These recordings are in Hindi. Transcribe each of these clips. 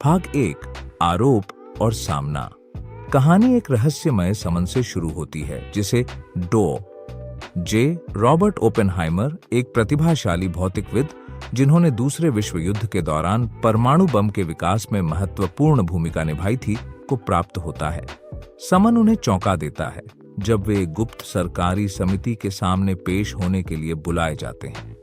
भाग 1 आरोप और सामना। कहानी एक रहस्यमय समन से शुरू होती है जिसे जे रॉबर्ट ओपेनहाइमर, एक प्रतिभाशाली भौतिकविद जिन्होंने दूसरे विश्व युद्ध के दौरान परमाणु बम के विकास में महत्वपूर्ण भूमिका निभाई थी, को प्राप्त होता है। समन उन्हें चौंका देता है जब वे गुप्त सरकारी समिति के सामने पेश होने के लिए बुलाए जाते हैं।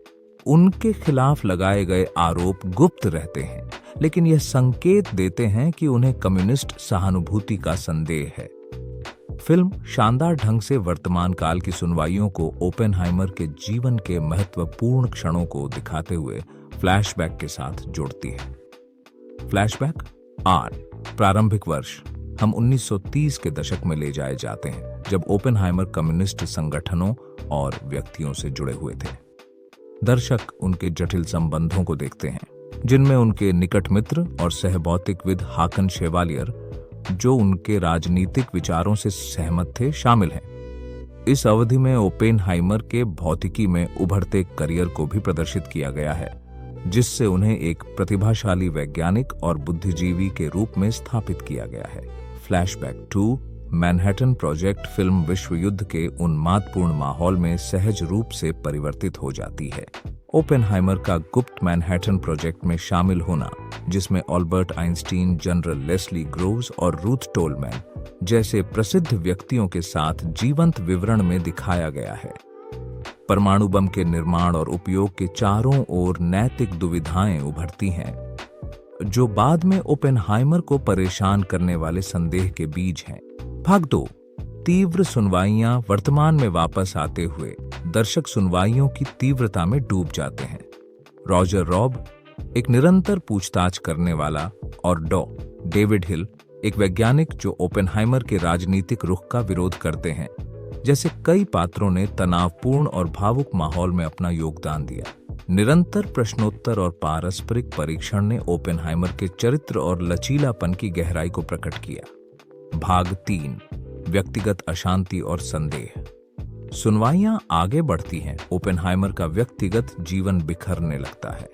उनके खिलाफ लगाए गए आरोप गुप्त रहते हैं, लेकिन यह संकेत देते हैं कि उन्हें कम्युनिस्ट सहानुभूति का संदेह है। फिल्म शानदार ढंग से वर्तमान काल की सुनवाइयों को ओपेनहाइमर के जीवन के महत्वपूर्ण क्षणों को दिखाते हुए फ्लैशबैक के साथ जोड़ती है। फ्लैशबैक प्रारंभिक वर्ष। हम 1930 के दशक में ले जाए जाते हैं, जब ओपेनहाइमर कम्युनिस्ट संगठनों और व्यक्तियों से जुड़े हुए थे। दर्शक उनके जटिल संबंधों को देखते हैं, जिनमें उनके निकट मित्र और सहभौतिकविद हाकन शेवालियर, जो उनके राजनीतिक विचारों से सहमत थे, शामिल हैं। इस अवधि में ओपेनहाइमर के भौतिकी में उभरते करियर को भी प्रदर्शित किया गया है, जिससे उन्हें एक प्रतिभाशाली वैज्ञानिक और बुद्धिजीवी के रूप में स्थापित किया गया है। Flashback 2 Manhattan project. फिल्म विश्व युद्ध के उन्मादपूर्ण माहौल में सहज रूप से परिवर्तित हो जाती है। ओपेनहाइमर का गुप्त मैनहट्टन प्रोजेक्ट में शामिल होना, जिसमें Albert Einstein, general Leslie Groves और रूथ टोलमैन जैसे प्रसिद्ध व्यक्तियों के साथ जीवंत विवरण में दिखाया गया है। परमाणु बम के निर्माण और उपयोग के चारों ओर नैतिक दुविधाएं उभरती हैं, जो बाद में ओपेनहाइमर को परेशान करने वाले संदेह के बीज हैं। भाग 2 तीव्र सुनवाइयां। वर्तमान में वापस आते हुए दर्शक सुनवाइयों की तीव्रता में डूब जाते हैं। रॉजर रॉब, एक निरंतर पूछताछ करने वाला, और डेविड हिल, एक वैज्ञानिक जो ओपेनहाइमर के राजनीतिक रुख का विरोध करते हैं, जैसे कई पात्रों ने तनावपूर्ण और भावुक माहौल में अपना योगदान दिया। निरंतर प्रश्नोत्तर और पारस्परिक परीक्षण ने ओपेनहाइमर के चरित्र और लचीलापन की गहराई को प्रकट किया। भाग 3 व्यक्तिगत अशांति और संदेह। सुनवाइयां आगे बढ़ती हैं। ओपेनहाइमर का व्यक्तिगत जीवन बिखरने लगता है।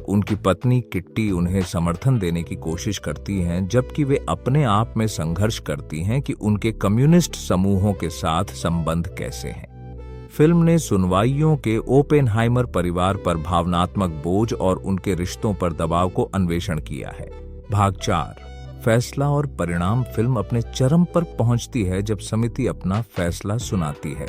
उनकी पत्नी किट्टी उन्हें समर्थन देने की कोशिश करती हैं, जबकि वे अपने आप में संघर्ष करती हैं कि उनके कम्युनिस्ट समूहों के साथ संबंध कैसे हैं। फिल्म ने सुनवाइयों के ओपेनहाइमर परिवार पर भावनात्मक बोझ और उनके रिश्तों पर दबाव को अन्वेषण किया है। भाग 4 फैसला और परिणाम। फिल्म अपने चरम पर पहुंचती है जब समिति अपना फैसला सुनाती है।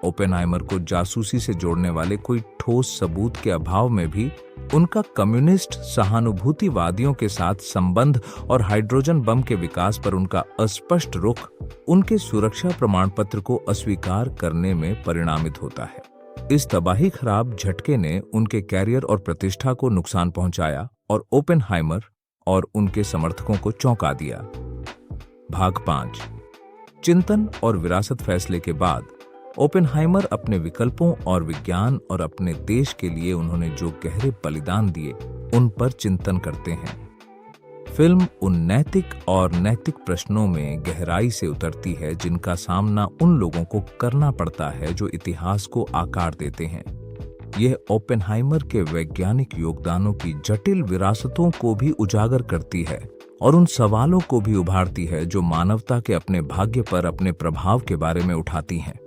ओपेनहाइमर को जासूसी से जोड़ने वाले कोई ठोस सबूत के अभाव में भी उनका कम्युनिस्ट सहानुभूतिवादियों के साथ संबंध और हाइड्रोजन बम के विकास पर उनका अस्पष्ट रुख उनके सुरक्षा प्रमाण पत्र को अस्वीकार करने में परिणामित होता है। इस तबाही खराब झटके ने उनके कैरियर और प्रतिष्ठा को नुकसान पहुंचाया और ओपेनहाइमर और उनके समर्थकों को चौंका दिया। भाग 5 चिंतन और विरासत। फैसले के बाद ओपेनहाइमर अपने विकल्पों और विज्ञान और अपने देश के लिए उन्होंने जो गहरे बलिदान दिए, उन पर चिंतन करते हैं। फिल्म उन नैतिक प्रश्नों में गहराई से उतरती है जिनका सामना उन लोगों को करना पड़ता है जो इतिहास को आकार देते हैं। यह ओपेनहाइमर के वैज्ञानिक योगदानों की जटिल विरासतों को भी उजागर करती है और उन सवालों को भी उभारती है जो मानवता के अपने भाग्य पर अपने प्रभाव के बारे में उठाती हैं।